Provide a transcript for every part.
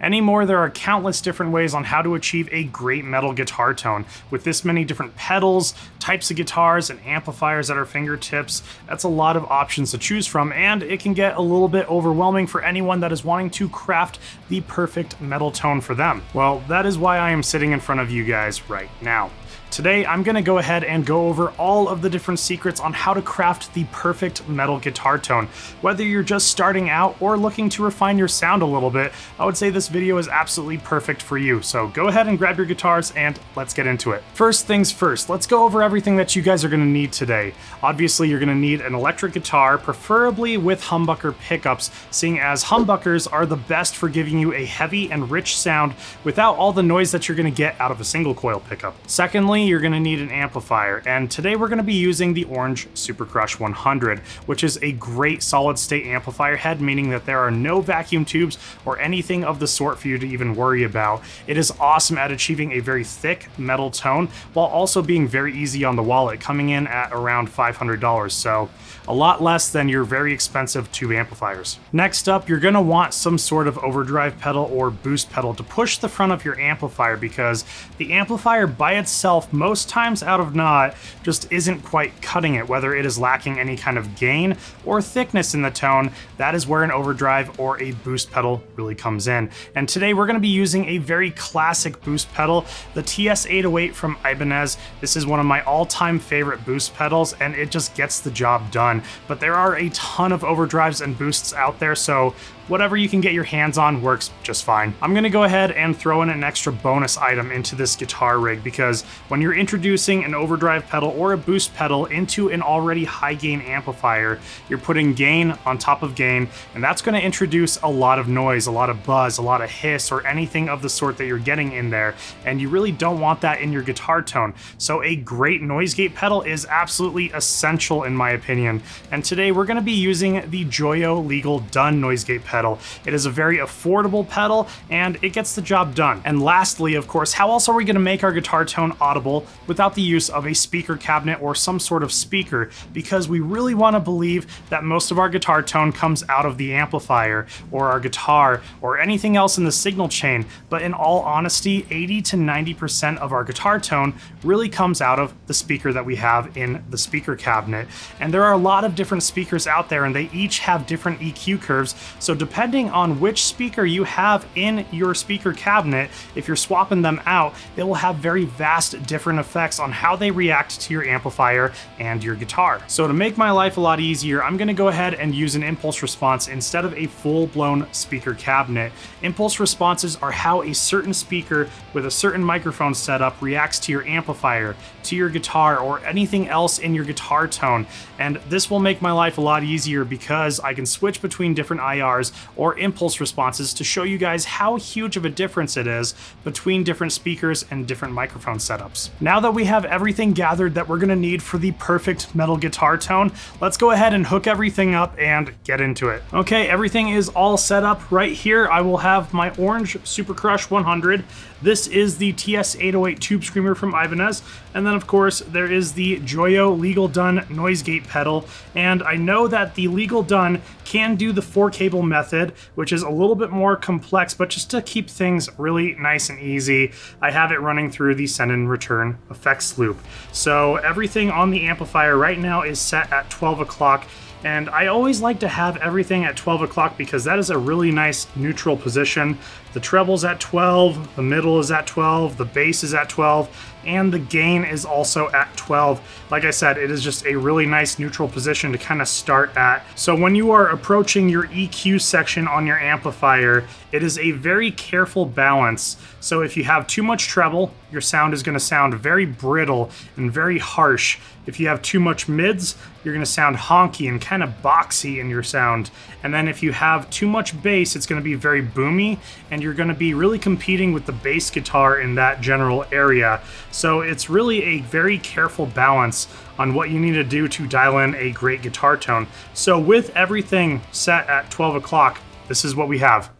Anymore, there are countless different ways on how to achieve a great metal guitar tone. With this many different pedals, types of guitars, and amplifiers at our fingertips, that's a lot of options to choose from, and it can get a little bit overwhelming for anyone that is wanting to craft the perfect metal tone for them. Well, that is why I am sitting in front of you guys right now. Today, I'm going to go ahead and go over all of the different secrets on how to craft the perfect metal guitar tone. Whether you're just starting out or looking to refine your sound a little bit, I would say this video is absolutely perfect for you. So go ahead and grab your guitars and let's get into it. First things first, let's go over everything that you guys are going to need today. Obviously, you're going to need an electric guitar, preferably with humbucker pickups, seeing as humbuckers are the best for giving you a heavy and rich sound without all the noise that you're going to get out of a single coil pickup. Secondly, you're going to need an amplifier, and today we're going to be using the orange Supercrush 100, which is a great solid state amplifier head, meaning that there are no vacuum tubes or anything of the sort for you to even worry about. It is awesome at achieving a very thick metal tone while also being very easy on the wallet, coming in at around $500, so a lot less than your very expensive tube amplifiers. Next up, you're going to want some sort of overdrive pedal or boost pedal to push the front of your amplifier, because the amplifier by itself most times out of not just isn't quite cutting it, whether it is lacking any kind of gain or thickness in the tone. That is where an overdrive or a boost pedal really comes in. And today we're going to be using a very classic boost pedal, the TS808 from Ibanez. This is one of my all-time favorite boost pedals, and it just gets the job done. But there are a ton of overdrives and boosts out there, so whatever you can get your hands on works just fine. I'm going to go ahead and throw in an extra bonus item into this guitar rig, because when you're introducing an overdrive pedal or a boost pedal into an already high gain amplifier, you're putting gain on top of gain, and that's going to introduce a lot of noise, a lot of buzz, a lot of hiss, or anything of the sort that you're getting in there, and you really don't want that in your guitar tone. So a great noise gate pedal is absolutely essential in my opinion, and today we're going to be using the Joyo Legal Done noise gate pedal. It is a very affordable pedal, and it gets the job done. And lastly, of course, how else are we going to make our guitar tone audible without the use of a speaker cabinet or some sort of speaker? Because we really want to believe that most of our guitar tone comes out of the amplifier or our guitar or anything else in the signal chain, but in all honesty, 80 to 90% of our guitar tone really comes out of the speaker that we have in the speaker cabinet. And there are a lot of different speakers out there, and they each have different EQ curves, so depending on which speaker you have in your speaker cabinet, if you're swapping them out, they will have very vast different effects on how they react to your amplifier and your guitar. So to make my life a lot easier, I'm going to go ahead and use an impulse response instead of a full-blown speaker cabinet. Impulse responses are how a certain speaker with a certain microphone setup reacts to your amplifier, to your guitar, or anything else in your guitar tone. And this will make my life a lot easier because I can switch between different IRs or impulse responses to show you guys how huge of a difference it is between different speakers and different microphone setups. Now that we have everything gathered that we're going to need for the perfect metal guitar tone, let's go ahead and hook everything up and get into it. Okay, everything is all set up right here. I will have my orange Supercrush 100. This is the TS808 Tube Screamer from Ibanez, and then of course there is the Joyo Legal Done noise gate pedal, and I know that the Legal Done can do the 4-cable method, which is a little bit more complex, but just to keep things really nice and easy, I have it running through the send and return effects loop. So everything on the amplifier right now is set at 12 o'clock, and I always like to have everything at 12 o'clock because that is a really nice neutral position. The treble's at 12, the middle is at 12, the bass is at 12, and the gain is also at 12. Like I said, it is just a really nice neutral position to kind of start at. So when you are approaching your EQ section on your amplifier, it is a very careful balance. So if you have too much treble, your sound is going to sound very brittle and very harsh. If you have too much mids, you're going to sound honky and kind of boxy in your sound. And then if you have too much bass, it's going to be very boomy, and you're going to be really competing with the bass guitar in that general area. So it's really a very careful balance on what you need to do to dial in a great guitar tone. So with everything set at 12 o'clock, this is what we have.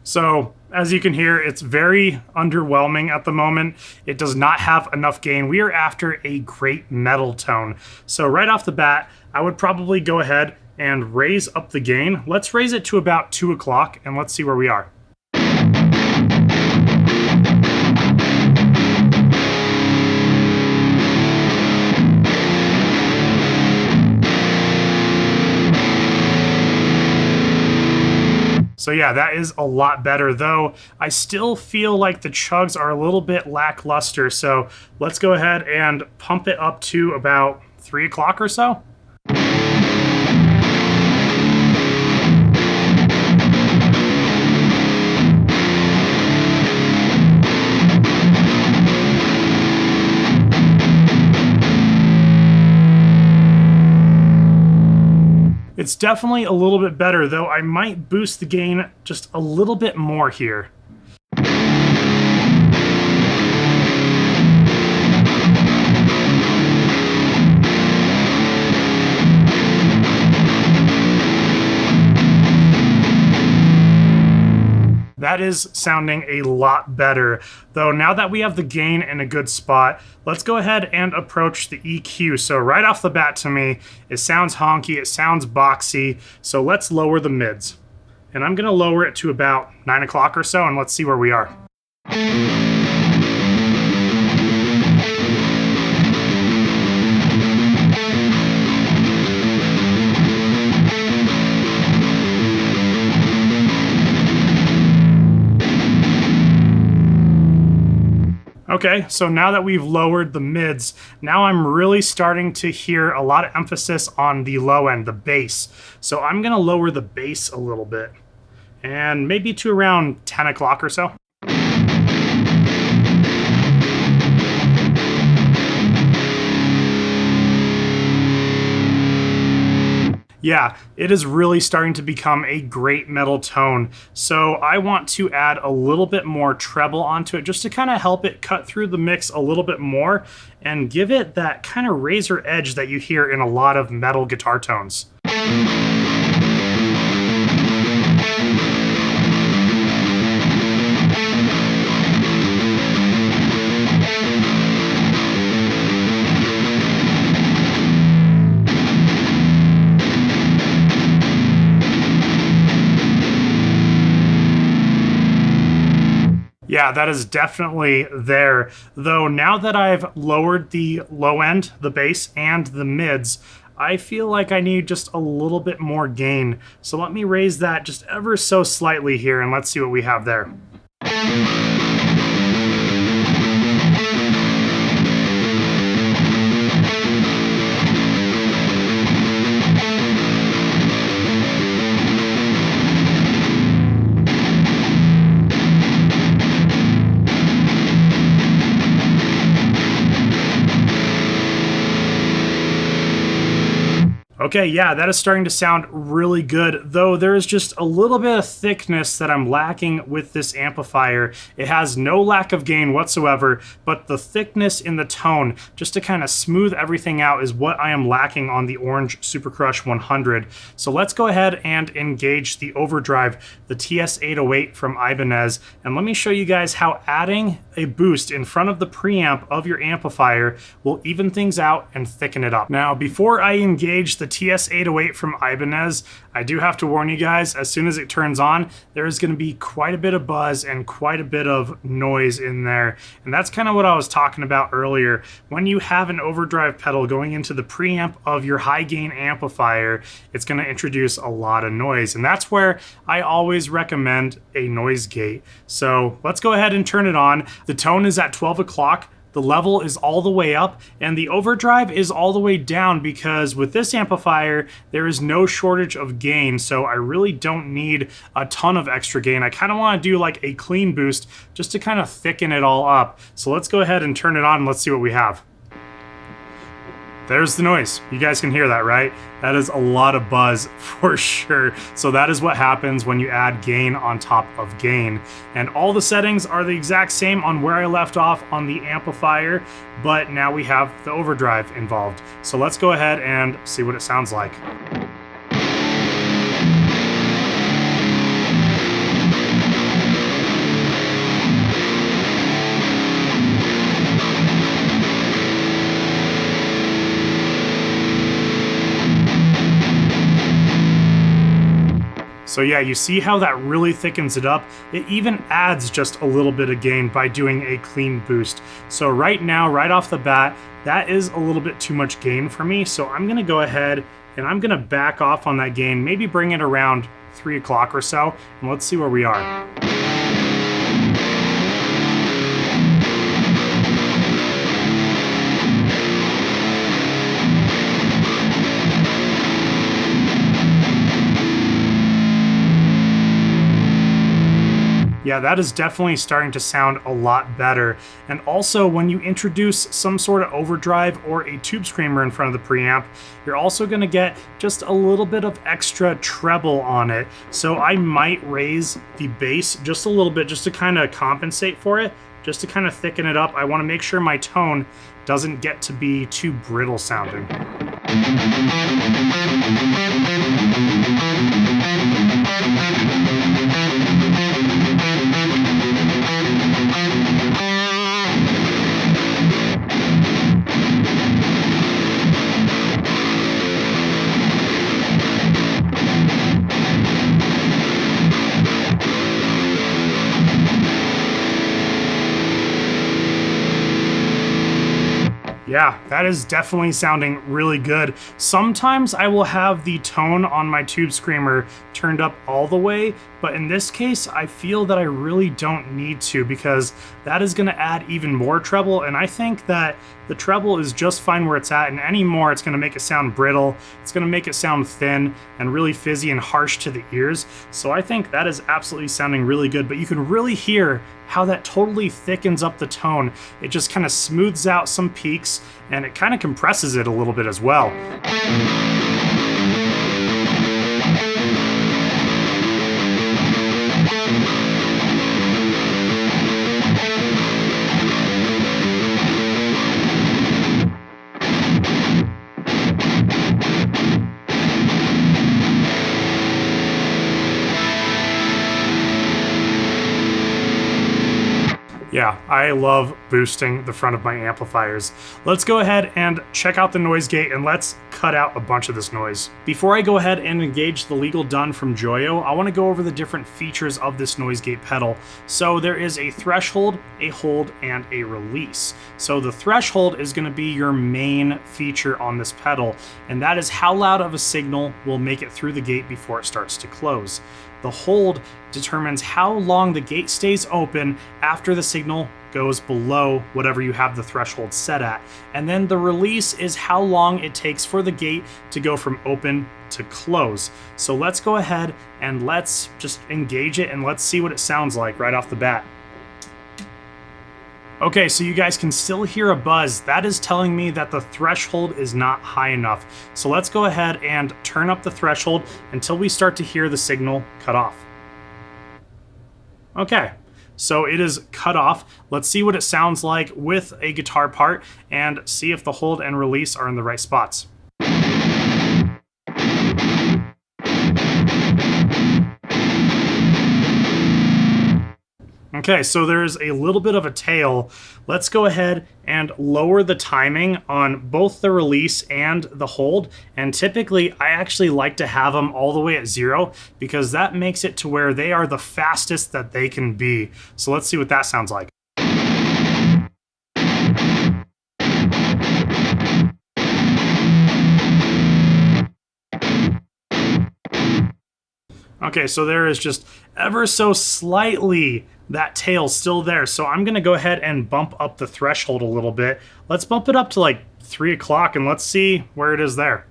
So as you can hear, it's very underwhelming at the moment. It does not have enough gain. We are after a great metal tone. So right off the bat, I would probably go ahead and raise up the gain. Let's raise it to about 2 o'clock and let's see where we are. So yeah, that is a lot better, though I still feel like the chugs are a little bit lackluster. So let's go ahead and pump it up to about 3 o'clock or so. It's definitely a little bit better, though I might boost the gain just a little bit more here. That is sounding a lot better, though now that we have the gain in a good spot, let's go ahead and approach the EQ. So right off the bat to me, it sounds honky, it sounds boxy, so let's lower the mids. And I'm gonna lower it to about 9 o'clock or so, and let's see where we are. Okay, so now that we've lowered the mids, now I'm really starting to hear a lot of emphasis on the low end, the bass. So I'm gonna lower the bass a little bit, and maybe to around 10 o'clock or so. Yeah, it is really starting to become a great metal tone. So I want to add a little bit more treble onto it just to kind of help it cut through the mix a little bit more and give it that kind of razor edge that you hear in a lot of metal guitar tones. Yeah, that is definitely there. Though now that I've lowered the low end, the bass, and the mids, I feel like I need just a little bit more gain. So let me raise that just ever so slightly here, and let's see what we have there. Okay, yeah, that is starting to sound really good, though there is just a little bit of thickness that I'm lacking with this amplifier. It has no lack of gain whatsoever, but the thickness in the tone, just to kind of smooth everything out, is what I am lacking on the orange Supercrush 100. So let's go ahead and engage the overdrive, the TS808 from Ibanez, and let me show you guys how adding a boost in front of the preamp of your amplifier will even things out and thicken it up. Now, before I engage the TS808 from Ibanez, I do have to warn you guys, as soon as it turns on, there is going to be quite a bit of buzz and quite a bit of noise in there. And that's kind of what I was talking about earlier. When you have an overdrive pedal going into the preamp of your high gain amplifier, it's going to introduce a lot of noise. And that's where I always recommend a noise gate. So let's go ahead and turn it on. The tone is at 12 o'clock. The level is all the way up and the overdrive is all the way down, because with this amplifier, there is no shortage of gain. So I really don't need a ton of extra gain. I kind of want to do like a clean boost just to kind of thicken it all up. So let's go ahead and turn it on and let's see what we have. There's the noise. You guys can hear that, right? That is a lot of buzz for sure. So that is what happens when you add gain on top of gain. And all the settings are the exact same on where I left off on the amplifier, but now we have the overdrive involved. So let's go ahead and see what it sounds like. So yeah, you see how that really thickens it up? It even adds just a little bit of gain by doing a clean boost. So right now, right off the bat, that is a little bit too much gain for me. So I'm gonna go ahead and I'm gonna back off on that gain, maybe bring it around 3 o'clock or so, and let's see where we are. Yeah, that is definitely starting to sound a lot better. And also, when you introduce some sort of overdrive or a tube screamer in front of the preamp, you're also gonna get just a little bit of extra treble on it. So I might raise the bass just a little bit just to kind of compensate for it, just to kind of thicken it up. I wanna make sure my tone doesn't get to be too brittle sounding. Yeah, that is definitely sounding really good. Sometimes I will have the tone on my tube screamer turned up all the way, but in this case, I feel that I really don't need to because that is gonna add even more treble, and I think that the treble is just fine where it's at, and any more, it's gonna make it sound brittle, it's gonna make it sound thin and really fizzy and harsh to the ears. So I think that is absolutely sounding really good, but you can really hear how that totally thickens up the tone. It just kind of smooths out some peaks and it kind of compresses it a little bit as well. Yeah, I love boosting the front of my amplifiers. Let's go ahead and check out the noise gate and let's cut out a bunch of this noise. Before I go ahead and engage the legal done from Joyo, I want to go over the different features of this noise gate pedal. So there is a threshold, a hold, and a release. So the threshold is going to be your main feature on this pedal, and that is how loud of a signal will make it through the gate before it starts to close. The hold determines how long the gate stays open after the signal goes below whatever you have the threshold set at. And then the release is how long it takes for the gate to go from open to close. So let's go ahead and let's just engage it and let's see what it sounds like right off the bat. Okay, so you guys can still hear a buzz. That is telling me that the threshold is not high enough. So let's go ahead and turn up the threshold until we start to hear the signal cut off. Okay, so it is cut off. Let's see what it sounds like with a guitar part and see if the hold and release are in the right spots. Okay, so there's a little bit of a tail. Let's go ahead and lower the timing on both the release and the hold. And typically, I actually like to have them all the way at 0 because that makes it to where they are the fastest that they can be. So let's see what that sounds like. Okay, so there is just ever so slightly that tail still there. So I'm gonna go ahead and bump up the threshold a little bit. Let's bump it up to like 3 o'clock and let's see where it is there.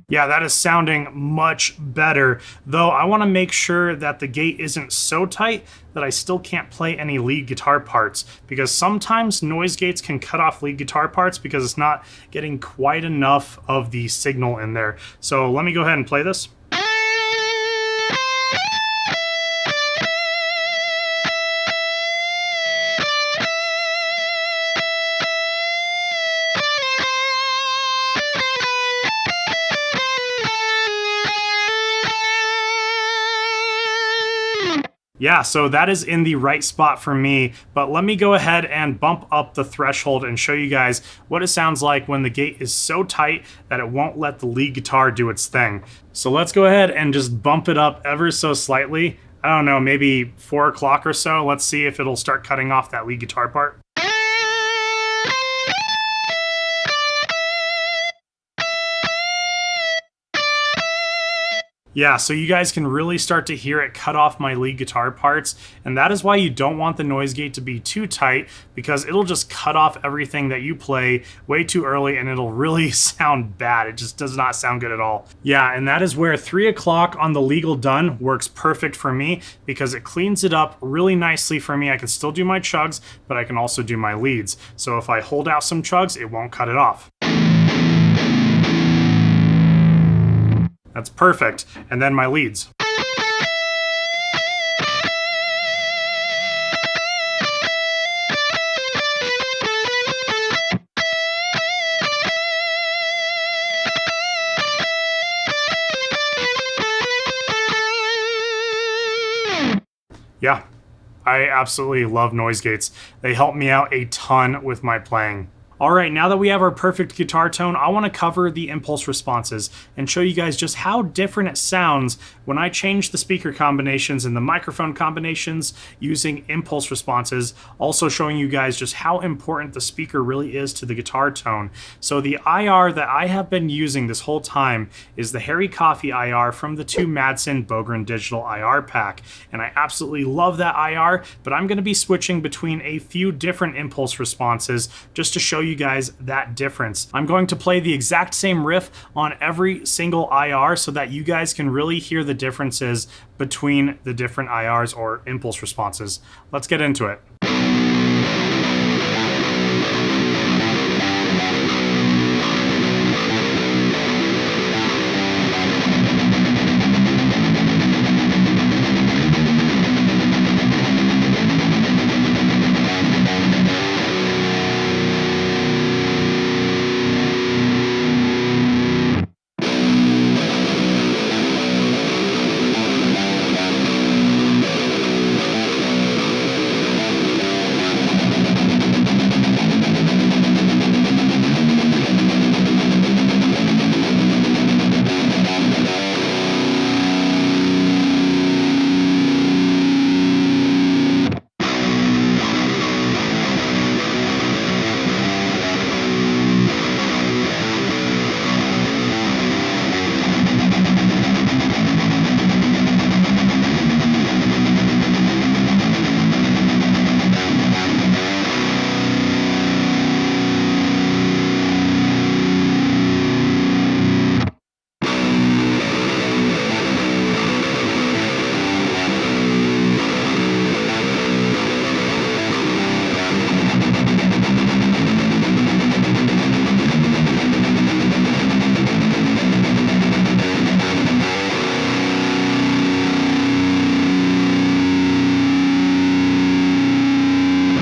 Yeah, that is sounding much better, though I want to make sure that the gate isn't so tight that I still can't play any lead guitar parts, because sometimes noise gates can cut off lead guitar parts because it's not getting quite enough of the signal in there. So let me go ahead and play this. Yeah, so that is in the right spot for me, but let me go ahead and bump up the threshold and show you guys what it sounds like when the gate is so tight that it won't let the lead guitar do its thing. So let's go ahead and just bump it up ever so slightly. I don't know, maybe 4 o'clock or so. Let's see if it'll start cutting off that lead guitar part. Yeah, so you guys can really start to hear it cut off my lead guitar parts, and that is why you don't want the noise gate to be too tight, because it'll just cut off everything that you play way too early and it'll really sound bad. It just does not sound good at all. Yeah, and that is where 3 o'clock on the legal done works perfect for me, because it cleans it up really nicely for me. I can still do my chugs, but I can also do my leads. So if I hold out some chugs, it won't cut it off. That's perfect. And then my leads. Yeah, I absolutely love noise gates. They help me out a ton with my playing. Alright, now that we have our perfect guitar tone, I want to cover the impulse responses and show you guys just how different it sounds when I change the speaker combinations and the microphone combinations using impulse responses, also showing you guys just how important the speaker really is to the guitar tone. So the IR that I have been using this whole time is the Harry Coffee IR from the 2 Madsen Bogren Digital IR pack, and I absolutely love that IR, but I'm going to be switching between a few different impulse responses just to show you guys that difference. I'm going to play the exact same riff on every single IR so that you guys can really hear the differences between the different IRs or impulse responses. Let's get into it.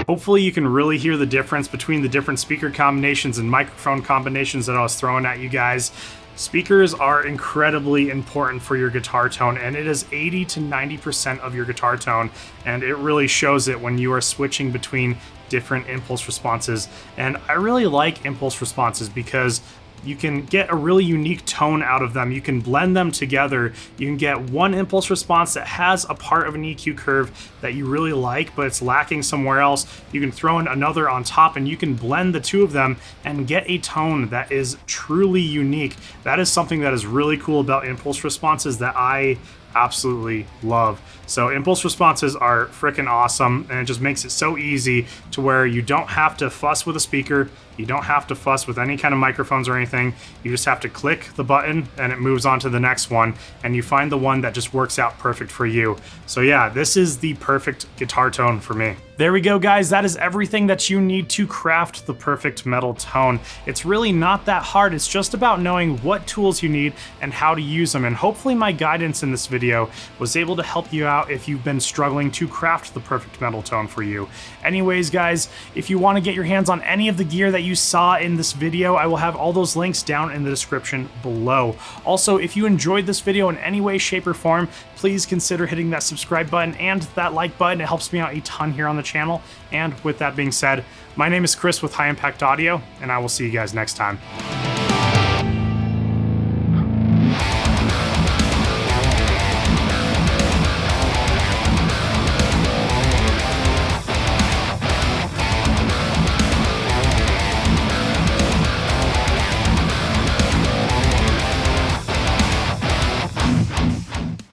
Hopefully you can really hear the difference between the different speaker combinations and microphone combinations that I was throwing at you guys. Speakers are incredibly important for your guitar tone, and it is 80 to 90% of your guitar tone, and it really shows it when you are switching between different impulse responses. And I really like impulse responses because you can get a really unique tone out of them. You can blend them together. You can get one impulse response that has a part of an EQ curve that you really like, but it's lacking somewhere else. You can throw in another on top and you can blend the two of them and get a tone that is truly unique. That is something that is really cool about impulse responses that I absolutely love. So impulse responses are freaking awesome, and it just makes it so easy to where you don't have to fuss with a speaker, you don't have to fuss with any kind of microphones or anything. You just have to click the button and it moves on to the next one, and you find the one that just works out perfect for you. So yeah, this is the perfect guitar tone for me. There we go, guys. That is everything that you need to craft the perfect metal tone. It's really not that hard. It's just about knowing what tools you need and how to use them. And hopefully my guidance in this video was able to help you out if you've been struggling to craft the perfect metal tone for you. Anyways, guys, if you want to get your hands on any of the gear that you saw in this video, I will have all those links down in the description below. Also, if you enjoyed this video in any way, shape, or form, please consider hitting that subscribe button and that like button. It helps me out a ton here on the channel. And with that being said, my name is Chris with High Impact Audio, and I will see you guys next time.